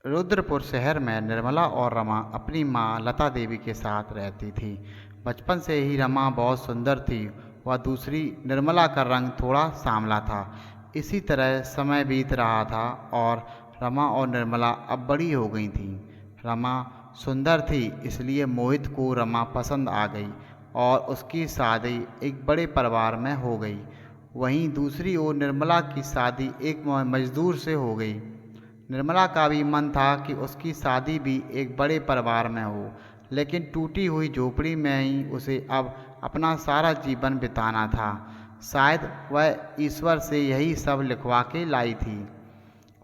रुद्रपुर शहर में निर्मला और रमा अपनी माँ लता देवी के साथ रहती थी। बचपन से ही रमा बहुत सुंदर थी। वह दूसरी निर्मला का रंग थोड़ा सांवला था। इसी तरह समय बीत रहा था और रमा और निर्मला अब बड़ी हो गई थीं। रमा सुंदर थी, इसलिए मोहित को रमा पसंद आ गई और उसकी शादी एक बड़े परिवार में हो गई। वहीं दूसरी ओर निर्मला की शादी एक मजदूर से हो गई। निर्मला का भी मन था कि उसकी शादी भी एक बड़े परिवार में हो, लेकिन टूटी हुई झोपड़ी में ही उसे अब अपना सारा जीवन बिताना था। शायद वह ईश्वर से यही सब लिखवा के लाई थी।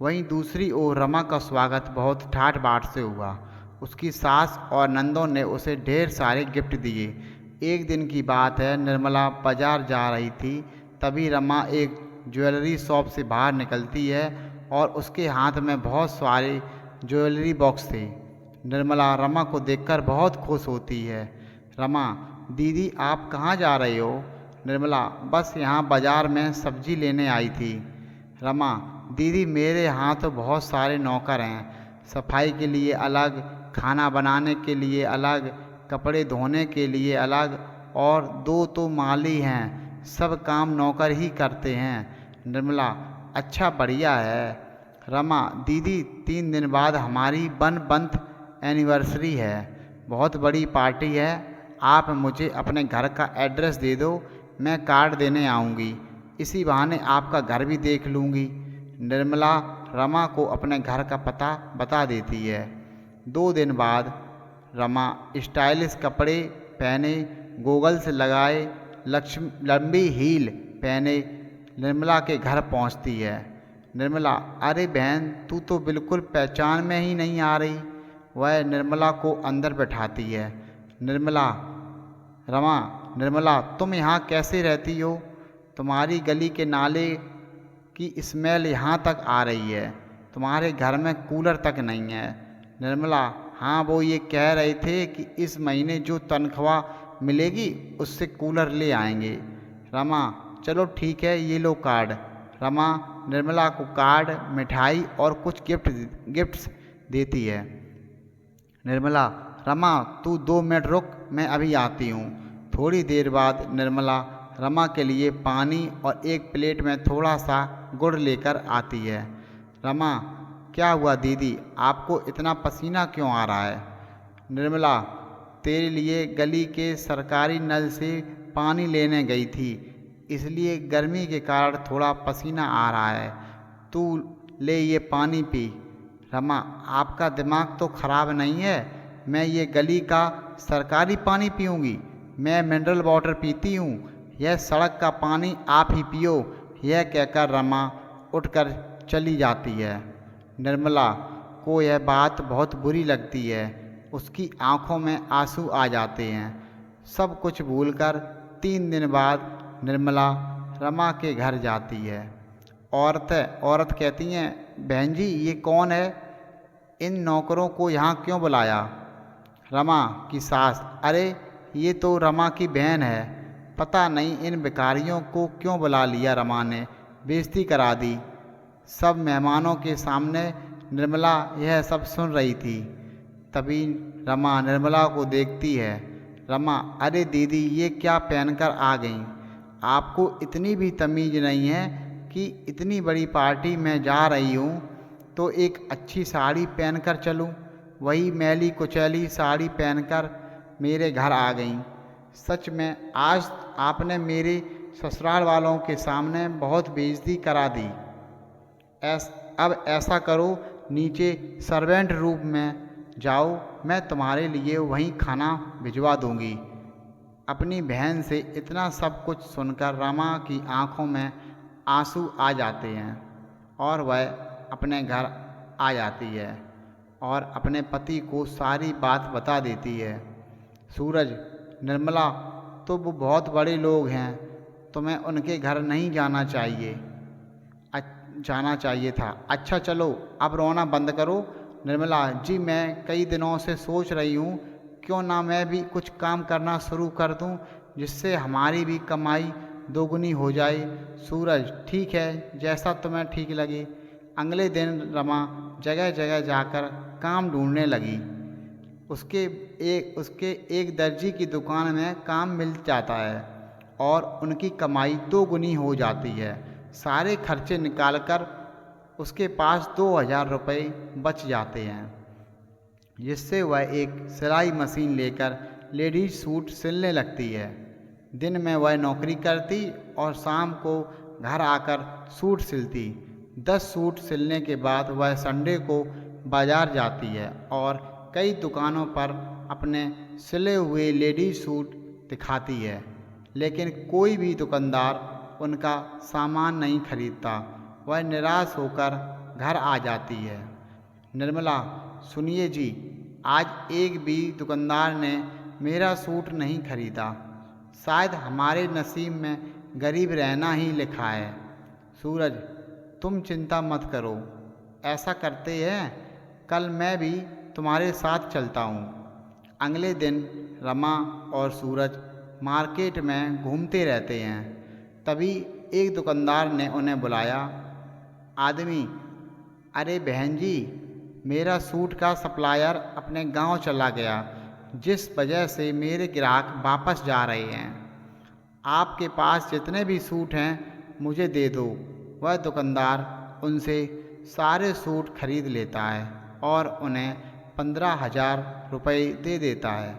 वहीं दूसरी ओर रमा का स्वागत बहुत ठाठ बाट से हुआ। उसकी सास और नंदों ने उसे ढेर सारे गिफ्ट दिए। एक दिन की बात है, निर्मला बाजार जा रही थी, तभी रमा एक ज्वेलरी शॉप से बाहर निकलती है और उसके हाथ में बहुत सारे ज्वेलरी बॉक्स थे। निर्मला रमा को देखकर बहुत खुश होती है। रमा, दीदी आप कहाँ जा रहे हो? निर्मला, बस यहाँ बाजार में सब्जी लेने आई थी। रमा, दीदी मेरे यहाँ तो बहुत सारे नौकर हैं, सफाई के लिए अलग, खाना बनाने के लिए अलग, कपड़े धोने के लिए अलग, और 2 तो माली हैं, सब काम नौकर ही करते हैं। निर्मला, अच्छा बढ़िया है। रमा, दीदी 3 दिन बाद हमारी 1 मंथ एनिवर्सरी है, बहुत बड़ी पार्टी है। आप मुझे अपने घर का एड्रेस दे दो, मैं कार्ड देने आऊँगी। इसी बहाने आपका घर भी देख लूँगी। निर्मला रमा को अपने घर का पता बता देती है। 2 दिन बाद रमा स्टाइलिश कपड़े पहने, गोगल्स लगाए, लंबी हील पहने निर्मला के घर पहुंचती है। निर्मला, अरे बहन तू तो बिल्कुल पहचान में ही नहीं आ रही। वह निर्मला को अंदर बैठाती है। निर्मला, रमा, निर्मला तुम यहाँ कैसे रहती हो? तुम्हारी गली के नाले की स्मेल यहाँ तक आ रही है, तुम्हारे घर में कूलर तक नहीं है। निर्मला, हाँ वो ये कह रहे थे कि इस महीने जो तनख्वाह मिलेगी उससे कूलर ले आएंगे। रमा, चलो ठीक है, ये लो कार्ड। रमा निर्मला को कार्ड, मिठाई और कुछ गिफ्ट्स देती है। निर्मला, रमा तू 2 मिनट रुक, मैं अभी आती हूँ। थोड़ी देर बाद निर्मला रमा के लिए पानी और एक प्लेट में थोड़ा सा गुड़ लेकर आती है। रमा, क्या हुआ दीदी, आपको इतना पसीना क्यों आ रहा है? निर्मला, तेरे लिए गली के सरकारी नल से पानी लेने गई थी, इसलिए गर्मी के कारण थोड़ा पसीना आ रहा है। तू ले ये पानी पी। रमा, आपका दिमाग तो खराब नहीं है? मैं ये गली का सरकारी पानी पीऊँगी? मैं मिनरल वाटर पीती हूँ, यह सड़क का पानी आप ही पियो। यह कहकर रमा उठकर चली जाती है। निर्मला को यह बात बहुत बुरी लगती है। उसकी आंखों में आंसू आ जाते हैं। सब कुछ भूलकर 3 दिन बाद निर्मला रमा के घर जाती है। औरत कहती हैं, बहन जी ये कौन है? इन नौकरों को यहाँ क्यों बुलाया? रमा की सास, अरे ये तो रमा की बहन है, पता नहीं इन भिखारियों को क्यों बुला लिया रमा ने, बेइज्जती करा दी। सब मेहमानों के सामने निर्मला यह सब सुन रही थी। तभी रमा निर्मला को देखती है। रमा, अरे दीदी ये क्या पहनकर आ गई? आपको इतनी भी तमीज़ नहीं है कि इतनी बड़ी पार्टी में जा रही हूँ तो एक अच्छी साड़ी पहनकर चलूँ? वही मैली कुचैली साड़ी पहनकर मेरे घर आ गई। सच में आज आपने मेरे ससुराल वालों के सामने बहुत बेइज्जती करा दी। अब ऐसा करो, नीचे सर्वेंट रूम में जाओ, मैं तुम्हारे लिए वहीं खाना भिजवा दूंगी। अपनी बहन से इतना सब कुछ सुनकर रमा की आंखों में आंसू आ जाते हैं और वह अपने घर आ जाती है और अपने पति को सारी बात बता देती है। सूरज, निर्मला तो वो बहुत बड़े लोग हैं, तुम्हें उनके घर नहीं जाना चाहिए था। अच्छा चलो अब रोना बंद करो। निर्मला, जी मैं कई दिनों से सोच रही हूँ क्यों ना मैं भी कुछ काम करना शुरू कर दूँ, जिससे हमारी भी कमाई दोगुनी हो जाए। सूरज, ठीक है, जैसा तुम्हें ठीक लगे। अगले दिन रमा जगह जगह जाकर काम ढूंढने लगी। उसके एक दर्जी की दुकान में काम मिल जाता है और उनकी कमाई 2 गुनी हो जाती है। सारे खर्चे निकालकर उसके पास 2000 रुपये बच जाते हैं, जिससे वह एक सिलाई मशीन लेकर लेडीज सूट सिलने लगती है। दिन में वह नौकरी करती और शाम को घर आकर सूट सिलती। 10 सूट सिलने के बाद वह संडे को बाजार जाती है और कई दुकानों पर अपने सिले हुए लेडीज सूट दिखाती है, लेकिन कोई भी दुकानदार उनका सामान नहीं खरीदता। वह निराश होकर घर आ जाती है। निर्मला, सुनिए जी, आज एक भी दुकानदार ने मेरा सूट नहीं खरीदा। शायद हमारे नसीब में गरीब रहना ही लिखा है। सूरज, तुम चिंता मत करो। ऐसा करते हैं, कल मैं भी तुम्हारे साथ चलता हूँ। अगले दिन रमा और सूरज मार्केट में घूमते रहते हैं। तभी एक दुकानदार ने उन्हें बुलाया। आदमी, अरे बहन जी, मेरा सूट का सप्लायर अपने गांव चला गया, जिस वजह से मेरे ग्राहक वापस जा रहे हैं। आपके पास जितने भी सूट हैं मुझे दे दो। वह दुकानदार उनसे सारे सूट खरीद लेता है और उन्हें 15,000 रुपये दे देता है।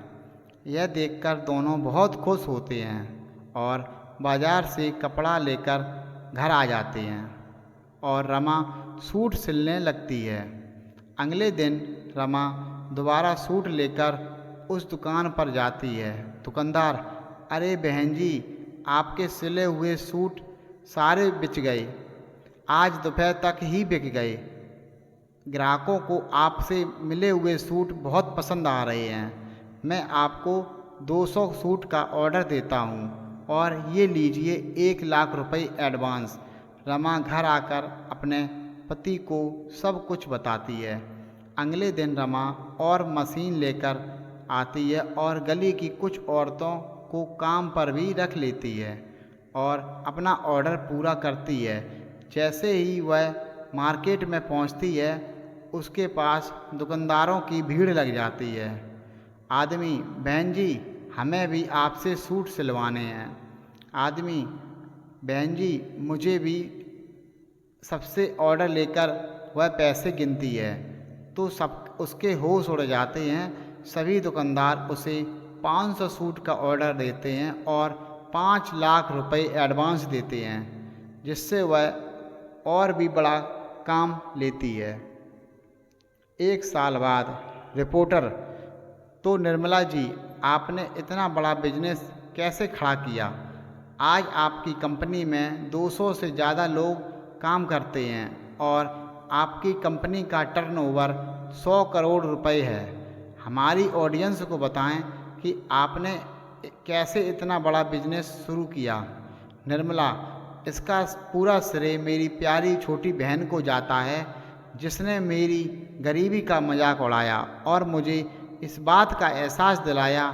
यह देखकर दोनों बहुत खुश होते हैं और बाजार से कपड़ा लेकर घर आ जाते हैं और रमा सूट सिलने लगती है। अगले दिन रमा दोबारा सूट लेकर उस दुकान पर जाती है। दुकानदार, अरे बहन जी, आपके सिले हुए सूट सारे बिक गए। आज दोपहर तक ही बिक गए। ग्राहकों को आपसे मिले हुए सूट बहुत पसंद आ रहे हैं। मैं आपको 200 सूट का ऑर्डर देता हूँ और ये लीजिए 1 लाख रुपए एडवांस। रमा घर आकर अपने पति को सब कुछ बताती है। अगले दिन रमा और मशीन लेकर आती है और गली की कुछ औरतों को काम पर भी रख लेती है और अपना ऑर्डर पूरा करती है। जैसे ही वह मार्केट में पहुंचती है, उसके पास दुकानदारों की भीड़ लग जाती है। आदमी, बहन जी, हमें भी आपसे सूट सिलवाने हैं। आदमी, बहन जी, मुझे भी। सबसे ऑर्डर लेकर वह पैसे गिनती है तो सब उसके होश उड़ जाते हैं। सभी दुकानदार उसे 500 सूट का ऑर्डर देते हैं और 5 लाख रुपए एडवांस देते हैं, जिससे वह और भी बड़ा काम लेती है। 1 साल बाद। रिपोर्टर, तो निर्मला जी, आपने इतना बड़ा बिजनेस कैसे खड़ा किया? आज आपकी कंपनी में 200 से ज़्यादा लोग काम करते हैं और आपकी कंपनी का टर्नओवर 100 करोड़ रुपए है। हमारी ऑडियंस को बताएं कि आपने कैसे इतना बड़ा बिजनेस शुरू किया। निर्मला, इसका पूरा श्रेय मेरी प्यारी छोटी बहन को जाता है, जिसने मेरी गरीबी का मजाक उड़ाया और मुझे इस बात का एहसास दिलाया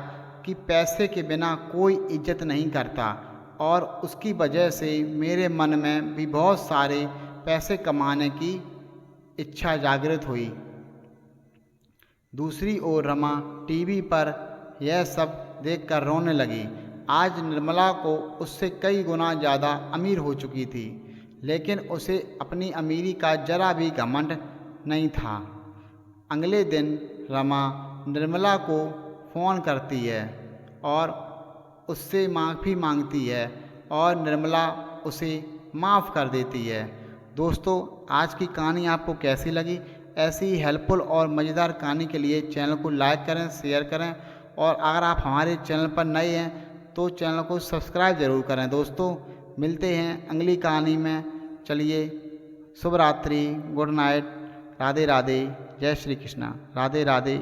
कि पैसे के बिना कोई इज्जत नहीं करता, और उसकी वजह से मेरे मन में भी बहुत सारे पैसे कमाने की इच्छा जागृत हुई। दूसरी ओर रमा टीवी पर यह सब देखकर रोने लगी। आज निर्मला को उससे कई गुना ज़्यादा अमीर हो चुकी थी, लेकिन उसे अपनी अमीरी का जरा भी घमंड नहीं था। अगले दिन रमा निर्मला को फ़ोन करती है और उससे माफ़ी मांगती है और निर्मला उसे माफ़ कर देती है। दोस्तों, आज की कहानी आपको कैसी लगी? ऐसी ही हेल्पफुल और मज़ेदार कहानी के लिए चैनल को लाइक करें, शेयर करें, और अगर आप हमारे चैनल पर नए हैं तो चैनल को सब्सक्राइब ज़रूर करें। दोस्तों, मिलते हैं अगली कहानी में। चलिए, शुभ रात्रि, गुड नाइट, राधे राधे, जय श्री कृष्णा, राधे राधे।